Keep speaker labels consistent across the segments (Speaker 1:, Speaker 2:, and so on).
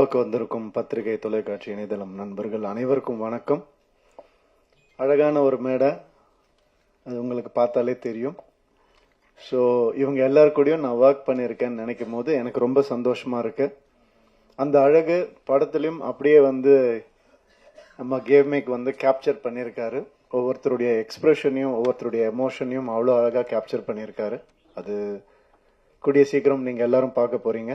Speaker 1: விழாவுக்கு வந்திருக்கும் பத்திரிகை தொலைக்காட்சி இணையதளம் நண்பர்கள் அனைவருக்கும் வணக்கம். அழகான ஒரு மேடை, அது உங்களுக்கு பார்த்தாலே தெரியும். ஸோ இவங்க எல்லாருக்கூடையும் நான் ஒர்க் பண்ணியிருக்கேன்னு நினைக்கும் போது எனக்கு ரொம்ப சந்தோஷமா இருக்கு. அந்த அழகு படத்துலையும் அப்படியே நம்ம கேமேக் கேப்சர் பண்ணியிருக்காரு. ஒவ்வொருத்தருடைய எக்ஸ்பிரஷனையும் ஒவ்வொருத்தருடைய எமோஷனையும் அவ்வளோ அழகாக கேப்சர் பண்ணியிருக்காரு. அது கூடிய சீக்கிரம் நீங்கள் எல்லாரும் பார்க்க போறீங்க.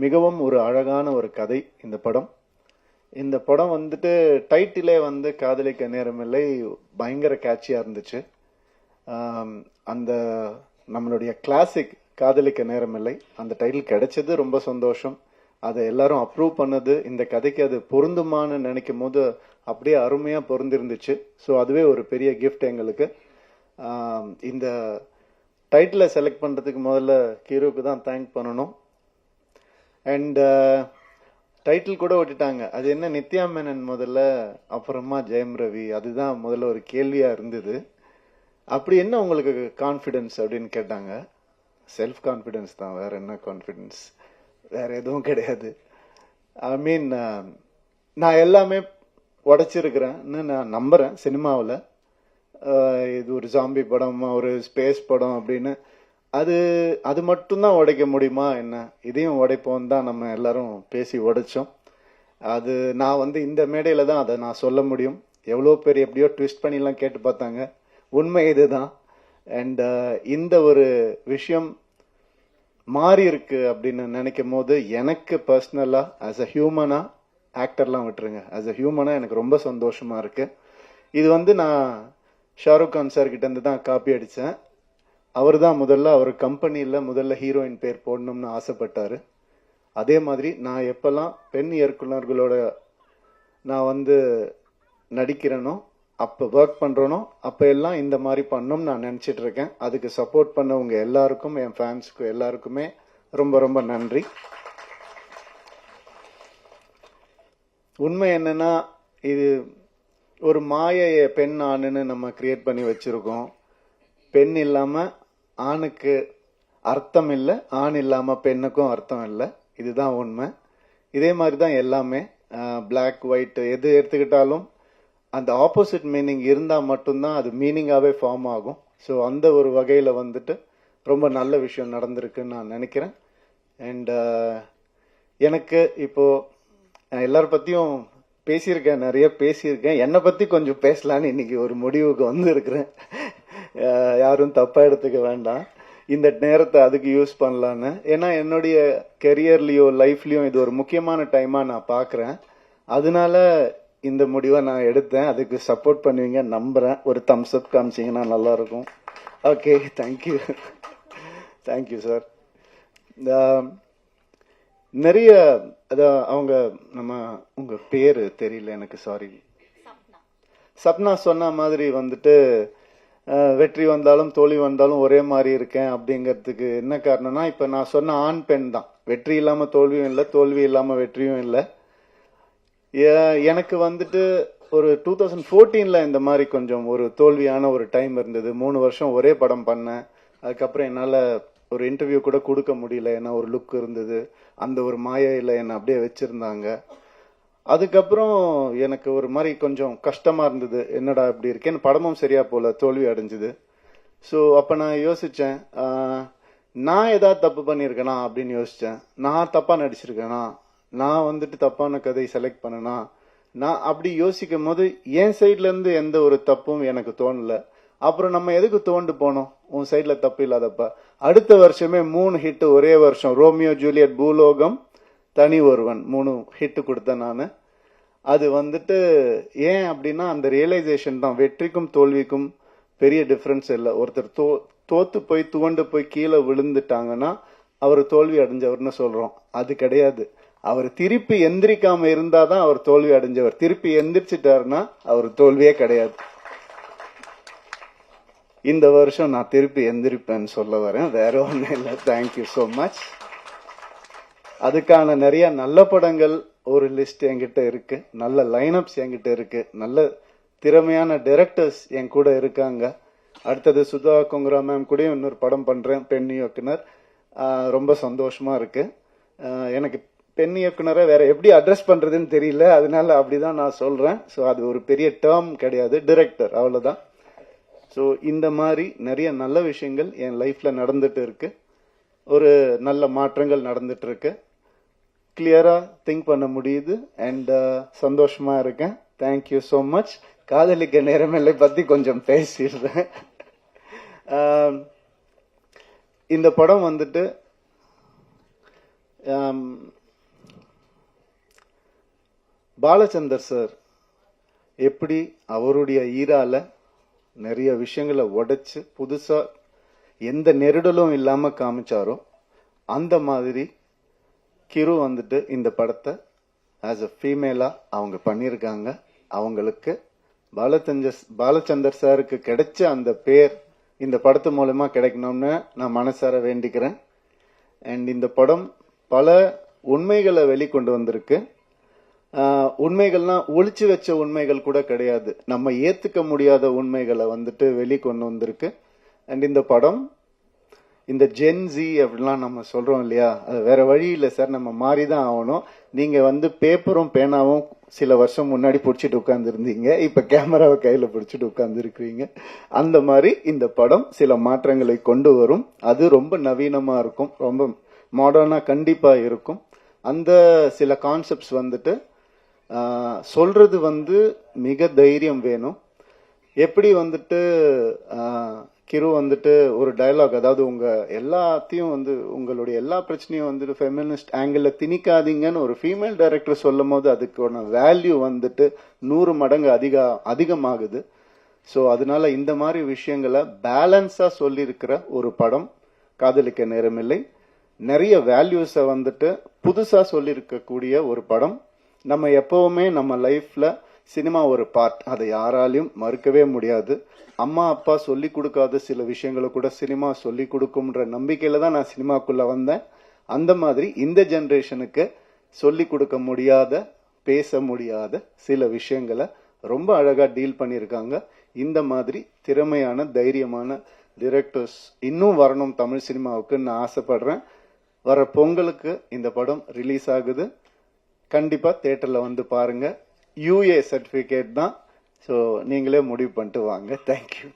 Speaker 1: மிகவும் ஒரு அழகான ஒரு கதை இந்த படம். இந்த படம் டைட்டிலே காதலிக்க நேரமில்லை பயங்கர கேட்சியா இருந்துச்சு. அந்த நம்மளுடைய கிளாசிக் காதலிக்க நேரமில்லை அந்த டைட்டில் கிடைச்சது ரொம்ப சந்தோஷம். அதை எல்லாரும் அப்ரூவ் பண்ணது, இந்த கதைக்கு அது பொருந்துமான்னு நினைக்கும் போது அப்படியே அருமையா பொருந்திருந்துச்சு. ஸோ அதுவே ஒரு பெரிய கிஃப்ட் எங்களுக்கு. இந்த டைட்டிலை செலக்ட் பண்றதுக்கு முதல்ல ஹீரோக்கு தான் தேங்க் பண்ணணும். அண்ட் டைட்டில் கூட விட்டுட்டாங்க. அது என்ன நித்யா மேனன் முதல்ல, அப்புறமா ஜெயம் ரவி. அதுதான் முதல்ல ஒரு கேள்வியா இருந்தது. அப்படி என்ன உங்களுக்கு கான்ஃபிடன்ஸ் அப்படின்னு கேட்டாங்க. செல்ஃப் கான்ஃபிடன்ஸ் தான், வேற என்ன கான்ஃபிடன்ஸ், வேற எதுவும் கிடையாது. ஐ மீன் நான் எல்லாமே உடைச்சிருக்கிறேன்னு நான் நம்புறேன். சினிமாவில் இது ஒரு ஜாம்பி படம், ஒரு ஸ்பேஸ் படம் அப்படின்னு அது மட்டும்தான் உடைக்க முடியுமா என்ன, இதையும் உடைப்போம் தான் நம்ம எல்லாரும் பேசி உடைச்சோம். அது நான் இந்த மேடையில தான் அதை நான் சொல்ல முடியும். எவ்வளோ பேர் எப்படியோ ட்விஸ்ட் பண்ணிலாம் கேட்டு பார்த்தாங்க. உண்மை இதுதான். அண்ட் இந்த ஒரு விஷயம் மாறி இருக்கு அப்படின்னு நினைக்கும் போது எனக்கு பர்சனலா ஆஸ் அ ஹியூமனா, ஆக்டர்லாம் விட்டுருங்க, ஆஸ் அ ஹியூமனா எனக்கு ரொம்ப சந்தோஷமா இருக்கு. இது நான் ஷாருக் கான் சார் கிட்ட இருந்து தான் காப்பி அடிச்சேன். அவர் தான் அவர் கம்பெனியில் முதல்ல ஹீரோயின் பேர் போடணும்னு ஆசைப்பட்டாரு. அதே மாதிரி நான் எப்பெல்லாம் பெண் இயக்குநர்களோட நான் நடிக்கிறேனோ, அப்போ ஒர்க் பண்றேனோ, அப்போ எல்லாம் இந்த மாதிரி பண்ணணும்னு நான் நினைச்சிட்டு இருக்கேன். அதுக்கு சப்போர்ட் பண்ணவங்க எல்லாருக்கும், என் ஃபேன்ஸுக்கு எல்லாருக்குமே ரொம்ப ரொம்ப நன்றி. உண்மை என்னன்னா, இது ஒரு மாய பெண் ஆணுன்னு நம்ம கிரியேட் பண்ணி வச்சிருக்கோம். பெண் இல்லாம ஆணுக்கு அர்த்தம் இல்லை, ஆண் இல்லாம பெண்ணுக்கும் அர்த்தம் இல்லை. இதுதான் உண்மை. இதே மாதிரி தான் எல்லாமே, பிளாக் ஒயிட் எது எடுத்துக்கிட்டாலும் அந்த ஆப்போசிட் மீனிங் இருந்தா மட்டும்தான் அது மீனிங்காவே ஃபார்ம் ஆகும். ஸோ அந்த ஒரு வகையில ரொம்ப நல்ல விஷயம் நடந்திருக்குன்னு நான் நினைக்கிறேன். அண்ட் எனக்கு இப்போ எல்லார பத்தியும் பேசியிருக்கேன், நிறைய பேசியிருக்கேன். என்னை பத்தி கொஞ்சம் பேசலான்னு இன்னைக்கு ஒரு முடிவுக்கு இருக்கிறேன். யாரும் தப்பா எடுத்துக்க வேண்டாம். இந்த நேரத்தை அதுக்கு யூஸ் பண்ணலான்னு. ஏன்னா என்னுடைய கெரியர்லயோ லைஃப்லயும் இது ஒரு முக்கியமான டைமா நான் பாக்குறேன். அதனால இந்த முடிவை நான் எடுத்தேன். அதுக்கு சப்போர்ட் பண்ணுவீங்க நம்புறேன். ஒரு தம்ஸ் அப் காமிச்சிங்கன்னா நல்லா இருக்கும். Okay, thank you. Thank you sir. நிறைய அவங்க உங்க பேரு தெரியல எனக்கு, சாரி. சப்னா சொன்ன மாதிரி வெற்றி வந்தாலும் தோல்வி வந்தாலும் ஒரே மாதிரி இருக்கேன் அப்படிங்கிறதுக்கு என்ன காரணம்னா, இப்ப நான் சொன்ன ஆண் பெண் தான். வெற்றி இல்லாம தோல்வியும் இல்லை, தோல்வி இல்லாம வெற்றியும் இல்லை. எனக்கு ஒரு 2014 இந்த மாதிரி கொஞ்சம் ஒரு தோல்வியான ஒரு டைம் இருந்தது. 3 வருஷம் ஒரே படம் பண்ணேன். அதுக்கப்புறம் என்னால ஒரு இன்டர்வியூ கூட கொடுக்க முடியல. ஏன்னா ஒரு லுக் இருந்தது, அந்த ஒரு மாயையில என்னை அப்படியே வச்சிருந்தாங்க. அதுக்கப்புறம் எனக்கு ஒரு மாதிரி கொஞ்சம் கஷ்டமா இருந்தது. என்னடா இப்படி இருக்கேன்னு, படமும் சரியா போல, தோல்வி அடைஞ்சது. ஸோ அப்ப நான் யோசிச்சேன், நான் ஏதாவது தப்பு பண்ணியிருக்கேனா அப்படின்னு யோசிச்சேன். நான் தப்பா நடிச்சிருக்கேனா, நான் தப்பான கதை செலக்ட் பண்ணனா, நான் அப்படி யோசிக்கும் போது என் சைட்ல இருந்து எந்த ஒரு தப்பும் எனக்கு தோணல. அப்புறம் நம்ம எதுக்கு தோண்டு போனோம், உன் சைட்ல தப்பு இல்லாதப்ப. அடுத்த வருஷமே 3 ஹிட் ஒரே வருஷம். ரோமியோ ஜூலியட், பூலோகம், தனி ஒருவன், 3 ஹிட் கொடுத்தேன் நான். அது ஏன் அப்படின்னா அந்த ரியலைசேஷன் தான். வெற்றிக்கும் தோல்விக்கும் பெரிய டிஃபரன்ஸ் இல்லை. ஒருத்தர் தோத்து போய் துவண்டு போய் கீழே விழுந்துட்டாங்கன்னா அவர் தோல்வி அடைஞ்சவர்னு சொல்றோம். அது கிடையாது. அவர் திருப்பி எந்திரிக்காம இருந்தாதான் அவர் தோல்வி அடைஞ்சவர். திருப்பி எந்திரிச்சிட்டாருன்னா அவர் தோல்வியே கிடையாது. இந்த வருஷம் நான் திருப்பி எந்திரிப்பேன்னு சொல்ல வரேன், வேற ஒன்றும் இல்லை. Thank you so much. அதுக்கான நிறைய நல்ல படங்கள் ஒரு லிஸ்ட் என்கிட்ட இருக்கு, நல்ல லைனப்ஸ் என்கிட்ட இருக்கு, நல்ல திறமையான டைரக்டர்ஸ் என் கூட இருக்காங்க. அடுத்தது சுதா கொங்கரா மேம் கூட இன்னொரு படம் பண்றேன், பெண் இயக்குனர். ரொம்ப சந்தோஷமா இருக்கு. எனக்கு பெண் இயக்குனரை வேற எப்படி அட்ரஸ் பண்றதுன்னு தெரியல, அதனால அப்படிதான் நான் சொல்றேன். ஸோ அது ஒரு பெரிய டேர்ம் கிடையாது, டிரெக்டர், அவ்வளவுதான். ஸோ இந்த மாதிரி நிறைய நல்ல விஷயங்கள் என் லைஃப்ல நடந்துட்டு இருக்கு. ஒரு நல்ல மாற்றங்கள் நடந்துட்டு இருக்கு. கிளியரா திங்க் பண்ண முடியுது அண்ட் சந்தோஷமா இருக்கேன். Thank you so much. காதலிக்க நேரமில்லை பத்தி கொஞ்சம் பேசிடுறேன். இந்த படம் வந்துட்டு பாலச்சந்தர் சார் எப்படி அவருடைய ஈரால நிறைய விஷயங்களை உடைச்சு புதுசா எந்த நெருடலும் இல்லாம காமிச்சாரோ அந்த மாதிரி கிரு வந்துட்டு இந்த படத்தை ஆஸ் அ ஃபீமேலா அவங்க பண்ணியிருக்காங்க. அவங்களுக்கு பாலச்சந்தர் சாருக்கு கிடைச்ச அந்த பேர் இந்த படத்து மூலமா கிடைக்கணும்னு நான் மனசார வேண்டிக்கிறேன். அண்ட் இந்த படம் பல உண்மைகளை வெளிக்கொண்டு வந்திருக்கு. உண்மைகள்லாம் ஒளிச்சு வச்ச உண்மைகள் கூட கிடையாது, நம்ம ஏத்துக்க முடியாத உண்மைகளை வந்துட்டு வெளிக்கொண்டு வந்திருக்கு. அண்ட் இந்த படம் இந்த ஜென்சி அப்படிலாம் நம்ம சொல்றோம் இல்லையா, அது வேற வழி இல்லை சார், நம்ம மாறிதான் ஆகணும். நீங்க வந்து பேப்பரும் பேனாவும் சில வருஷம் முன்னாடி பிடிச்சிட்டு உட்கார்ந்து இருந்தீங்க, இப்ப கேமராவை கையில பிடிச்சிட்டு உட்கார்ந்து இருக்கிறீங்க. அந்த மாதிரி இந்த படம் சில மாற்றங்களை கொண்டு வரும். அது ரொம்ப நவீனமா இருக்கும், ரொம்ப மாடர்னா கண்டிப்பா இருக்கும். அந்த சில கான்செப்ட்ஸ் வந்துட்டு சொல்றது வந்து மிக தைரியம் வேணும். எப்படி வந்துட்டு கிரு வந்துட்டு ஒரு டயலாக், அதாவது உங்க எல்லாத்தையும் வந்து உங்களுடைய எல்லா பிரச்சனையும் வந்துட்டு ஃபெமினிஸ்ட் ஆங்கிள் திணிக்காதீங்கன்னு ஒரு ஃபீமேல் டைரக்டர் சொல்லும் போது அதுக்கான வேல்யூ வந்துட்டு 100 மடங்கு அதிகமாகுது. ஸோ அதனால இந்த மாதிரி விஷயங்களை பேலன்ஸா சொல்லியிருக்கிற ஒரு படம் காதலிக்க நேரமில்லை. நிறைய வேல்யூஸை வந்துட்டு புதுசா சொல்லியிருக்கக்கூடிய ஒரு படம். நம்ம எப்பவுமே நம்ம லைஃப்ல சினிமா ஒரு பார்ட், அதை யாராலையும் மறுக்கவே முடியாது. அம்மா அப்பா சொல்லி கொடுக்காத சில விஷயங்களை கூட சினிமா சொல்லி கொடுக்கும்ன்ற நம்பிக்கையில தான் நான் சினிமாக்குள்ள வந்தேன். அந்த மாதிரி இந்த ஜெனரேஷனுக்கு சொல்லி கொடுக்க முடியாத, பேச முடியாத சில விஷயங்களை ரொம்ப அழகா டீல் பண்ணியிருக்காங்க. இந்த மாதிரி திறமையான தைரியமான டிரெக்டர்ஸ் இன்னும் வரணும் தமிழ் சினிமாவுக்கு நான் ஆசைப்படுறேன். வர பொங்கலுக்கு இந்த படம் ரிலீஸ் ஆகுது. கண்டிப்பா தியேட்டர்ல வந்து பாருங்க. UA சர்டிபிகேட் தான். ஸோ நீங்களே முடிவு பண்ணிட்டு வாங்க. தேங்க்யூ.